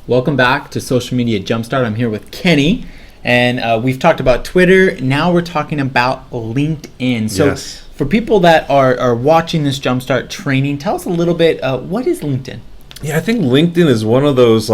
Welcome back to Social Media Jumpstart. I'm here with Kenny, and we've talked about Twitter. Now we're talking about LinkedIn. So for people that are watching this Jumpstart training, tell us a little bit, what is LinkedIn? Yeah, I think LinkedIn is one of those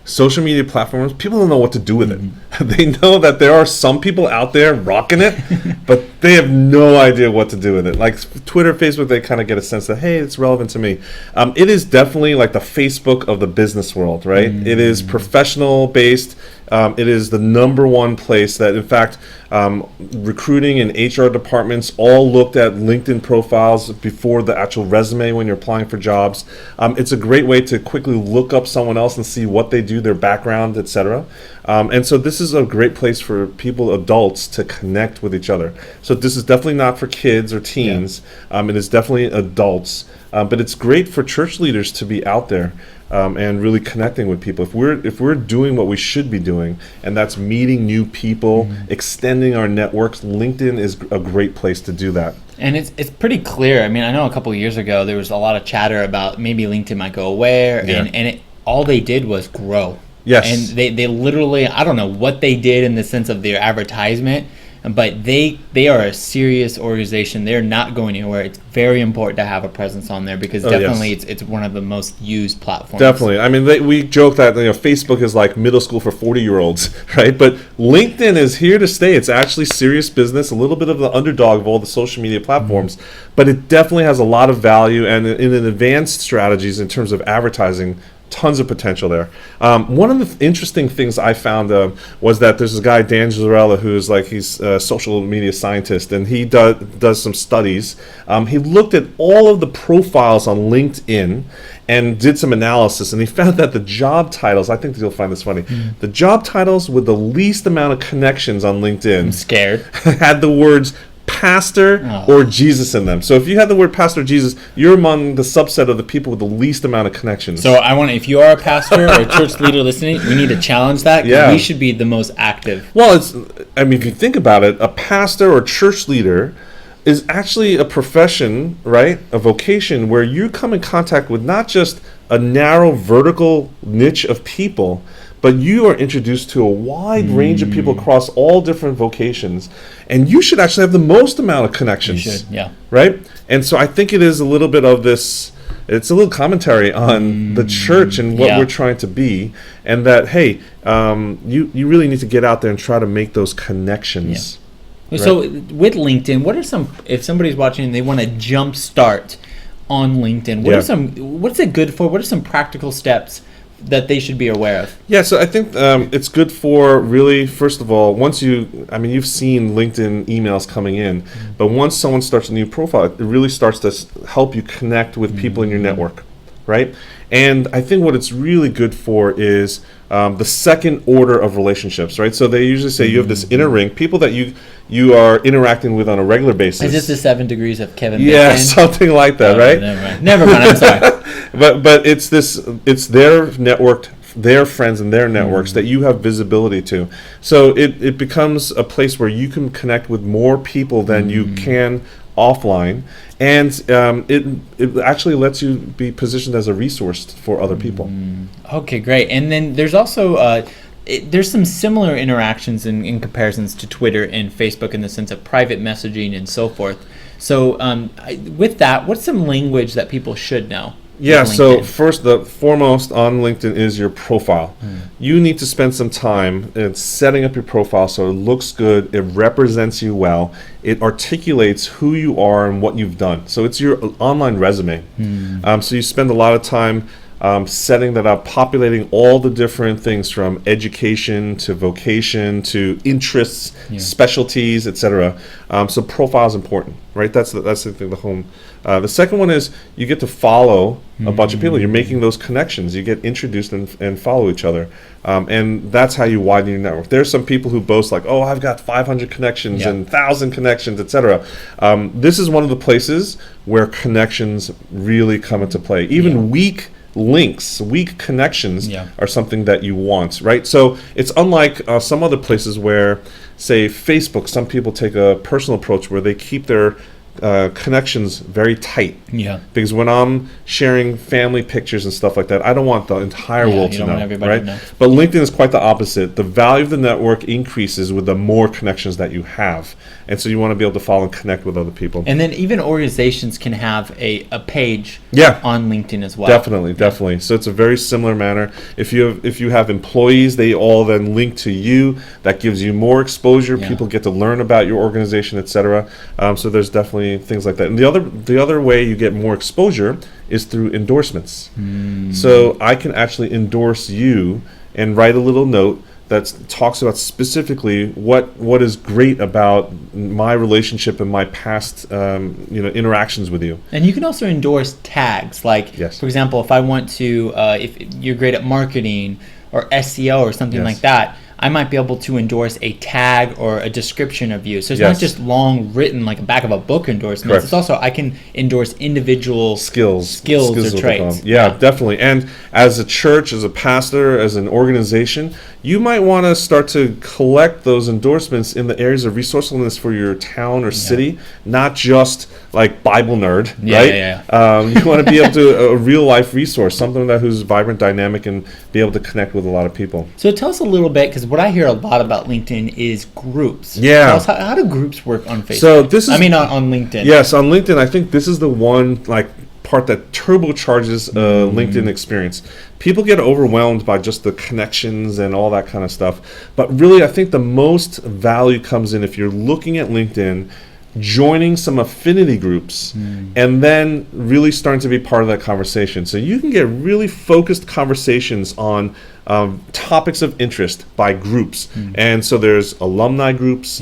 social media platforms. People don't know what to do with it. They know that there are some people out there rocking it, but they have no idea what to do with it. Like Twitter, Facebook, they kind of get a sense that, hey, it's relevant to me. It is definitely like the Facebook of the business world, right? It is professional based. It is the number one place that, in fact, recruiting and HR departments all looked at LinkedIn profiles before the actual resume when you're applying for jobs. It's a great way to quickly look up someone else and see what they do, their background, etc. And so this is a great place for people, adults, to connect with each other. So this is definitely not for kids or teens. It is definitely adults. But it's great for church leaders to be out there and really connecting with people. If we're doing what we should be doing, and that's meeting new people, extending our networks, LinkedIn is a great place to do that. And it's pretty clear. I mean, I know a couple of years ago there was a lot of chatter about maybe LinkedIn might go away, and all they did was grow. Yes. And they literally, I don't know what they did in the sense of their advertisement, but they are a serious organization. They're not going anywhere. It's very important to have a presence on there because definitely it's one of the most used platforms. Definitely. I mean, we joke that Facebook is like middle school for 40-year-olds, right? But LinkedIn is here to stay. It's actually serious business, a little bit of the underdog of all the social media platforms, but it definitely has a lot of value, and in advanced strategies in terms of advertising, tons of potential there. One of the interesting things I found was that there's this guy, Dan Zarella, who's he's a social media scientist, and he does some studies. He looked at all of the profiles on LinkedIn and did some analysis, and he found that the job titles, I think you'll find this funny, the job titles with the least amount of connections on LinkedIn I'm scared. had the words pastor or Jesus in them. So if you had the word pastor or Jesus, you're among the subset of the people with the least amount of connections. So if you are a pastor or a church leader listening, we need to challenge that. Yeah. We should be the most active. Well, if you think about it, a pastor or church leader is actually a profession, right? A vocation where you come in contact with not just a narrow vertical niche of people, but you are introduced to a wide range of people across all different vocations, and you should actually have the most amount of connections. You should, yeah. Right? And so I think it is a little bit of this, it's a little commentary on the church and what we're trying to be, and that, hey, you really need to get out there and try to make those connections. Yeah. Right? So with LinkedIn, what are if somebody's watching and they want to jump start on LinkedIn, what's it good for? What are some practical steps that they should be aware of? Yeah, so I think it's good for really, first of all, you've seen LinkedIn emails coming in, but once someone starts a new profile, it really starts to help you connect with people in your network, right? And I think what it's really good for is the second order of relationships, right? So they usually say you have this inner ring, people that you are interacting with on a regular basis. Is this the 7 degrees of Kevin Bacon? Yeah, something like that, right? Never mind, I'm sorry. But it's their network, their friends and their networks that you have visibility to. So it becomes a place where you can connect with more people than you can offline, and it actually lets you be positioned as a resource for other people. Okay, great. And then there's also there's some similar interactions in comparisons to Twitter and Facebook in the sense of private messaging and so forth. So with that, what's some language that people should know? Yeah, so the foremost on LinkedIn is your profile. You need to spend some time in setting up your profile so it looks good, it represents you well, it articulates who you are and what you've done. So it's your online resume. So you spend a lot of time setting that up, populating all the different things from education to vocation to interests, specialties, etc. So profile is important, right? That's the thing, the home. The second one is you get to follow a bunch of people. You're making those connections. You get introduced and follow each other. And that's how you widen your network. There's some people who boast I've got 500 connections and 1,000 connections, etc. This is one of the places where connections really come into play. Even weak links, weak connections are something that you want, right? So it's unlike some other places where, say, Facebook, some people take a personal approach where they keep their connections very tight. Yeah. Because when I'm sharing family pictures and stuff like that, I don't want the entire Yeah, world you to don't know, want everybody right? to know. But LinkedIn is quite the opposite. The value of the network increases with the more connections that you have, and so you want to be able to follow and connect with other people. And then even organizations can have a page Yeah. on LinkedIn as well. Definitely. So it's a very similar manner. If you have employees, they all then link to you. That gives you more exposure. Yeah. People get to learn about your organization, etc. So there's definitely things like that. And the other way you get more exposure is through endorsements. So I can actually endorse you and write a little note that talks about specifically what is great about my relationship and my past interactions with you. And you can also endorse tags. Like, Yes. for example, if I want to, if you're great at marketing or SEO or something Yes. like that, I might be able to endorse a tag or a description of you. So it's Yes. not just long written like a back of a book endorsements. Correct. It's also I can endorse individual Skills or what they call traits. them. Yeah, definitely. And as a church, as a pastor, as an organization, you might want to start to collect those endorsements in the areas of resourcefulness for your town or city, not just like Bible nerd, Yeah, right? yeah, You want to be able to a real life resource, something that who's vibrant, dynamic, and be able to connect with a lot of people. So tell us a little bit, because what I hear a lot about LinkedIn is groups. Yeah. Tell us how do groups work on Facebook? So this is on LinkedIn. Yes, on LinkedIn, I think this is the one part that turbocharges LinkedIn experience. People get overwhelmed by just the connections and all that kind of stuff. But really, I think the most value comes in if you're looking at LinkedIn, joining some affinity groups, and then really starting to be part of that conversation. So you can get really focused conversations on topics of interest by groups. And so there's alumni groups,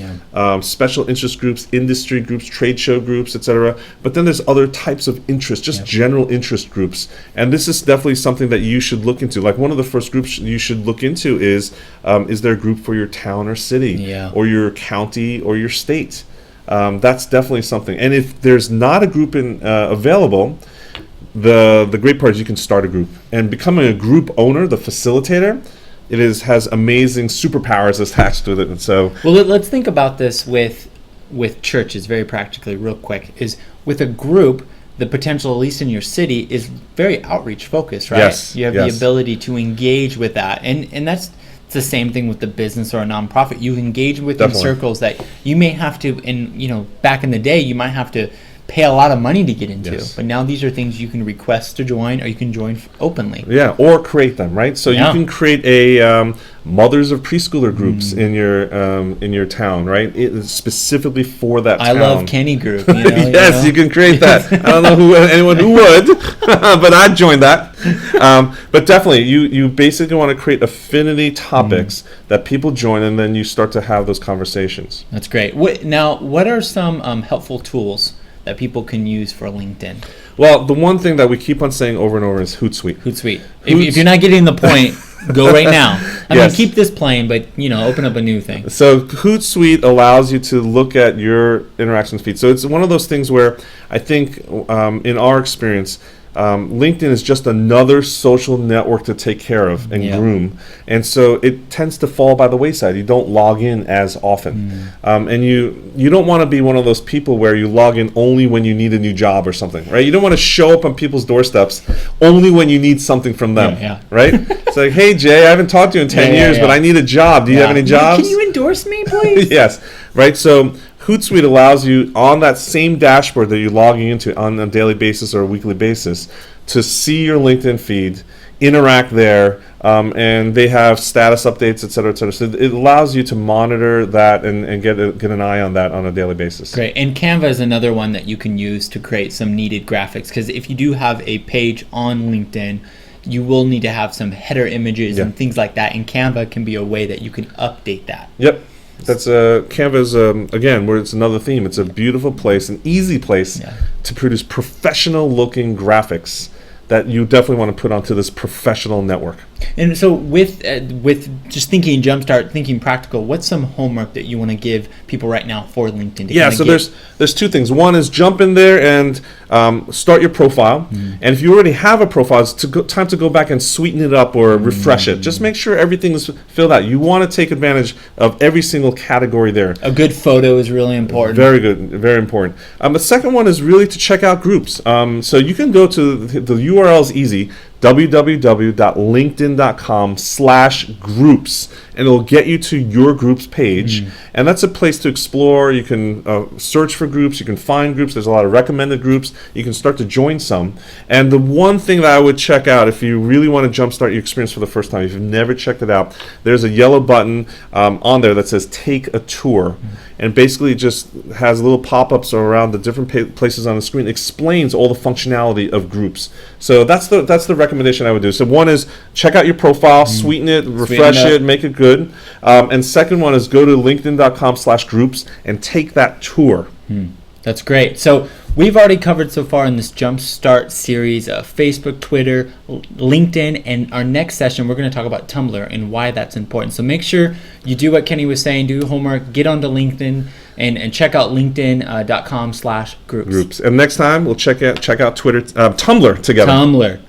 special interest groups, industry groups, trade show groups, etc. But then there's other types of interest, just general interest groups. And this is definitely something that you should look into. Like one of the first groups you should look into is there a group for your town or city, or your county or your state? That's definitely something. And if there's not a group available, the great part is you can start a group. And becoming a group owner, the facilitator, has amazing superpowers attached to it. And so, well, let's think about this with churches very practically, real quick. Is with a group, the potential, at least in your city, is very outreach focused, right? Yes, You have the ability to engage with that, and that's the same thing with the business or a nonprofit. You engage within circles that you may have to, back in the day, you might have to pay a lot of money to get into. But now these are things you can request to join, or you can join openly. Yeah, or create them, right? So you can create a mothers of preschooler groups in your town, right? It is specifically for that town. I love Kenny Group. Yes, you can create that. I don't know anyone who would, but I'd join that. But definitely, you basically want to create affinity topics that people join, and then you start to have those conversations. That's great. What are some helpful tools that people can use for LinkedIn? Well, the one thing that we keep on saying over and over is Hootsuite. Hootsuite. If you're not getting the point, go right now. I mean, Yes. keep this playing, but open up a new thing. So Hootsuite allows you to look at your interactions feed. So it's one of those things where I think in our experience, LinkedIn is just another social network to take care of and groom. And so it tends to fall by the wayside. You don't log in as often. And you don't want to be one of those people where you log in only when you need a new job or something, right? You don't want to show up on people's doorsteps only when you need something from them, right? It's like, hey, Jay, I haven't talked to you in 10 years, but I need a job. Do you have any jobs? Can you endorse me, please? Yes, right? So Hootsuite allows you on that same dashboard that you're logging into on a daily basis or a weekly basis to see your LinkedIn feed, interact there, and they have status updates, et cetera, et cetera. So it allows you to monitor that and get an eye on that on a daily basis. Great. And Canva is another one that you can use to create some needed graphics, because if you do have a page on LinkedIn, you will need to have some header images and things like that, and Canva can be a way that you can update that. Yep. That's Canva's again, where it's another theme. It's a beautiful place, an easy place to produce professional looking graphics that you definitely want to put onto this professional network. And so with just thinking Jumpstart, thinking practical, what's some homework that you want to give people right now for LinkedIn? To Yeah, kinda so get- there's two things. One is jump in there and start your profile. And if you already have a profile, it's time to go back and sweeten it up or refresh it. Just make sure everything is filled out. You want to take advantage of every single category there. a good photo is really important. Very good, very important. The second one is really to check out groups. So you can go to the URL is easy, www.linkedin.com/groups, and it'll get you to your groups page. And that's a place to explore. You can search for groups, you can find groups. There's a lot of recommended groups. You can start to join some. And the one thing that I would check out if you really want to jumpstart your experience for the first time, if you've never checked it out, there's a yellow button on there that says take a tour. And basically it just has little pop-ups around the different places on the screen. It explains all the functionality of groups. So that's the recommendation I would do. So one is check out your profile, sweeten it, refresh it up. it, make it good. And second one is go to linkedin.com/groups and take that tour. That's great. So we've already covered so far in this Jumpstart series Facebook, Twitter, LinkedIn, and our next session we're going to talk about Tumblr and why that's important. So make sure you do what Kenny was saying, do your homework, get onto LinkedIn, and check out linkedin.com/groups. Groups. And next time we'll check out Tumblr together. Tumblr.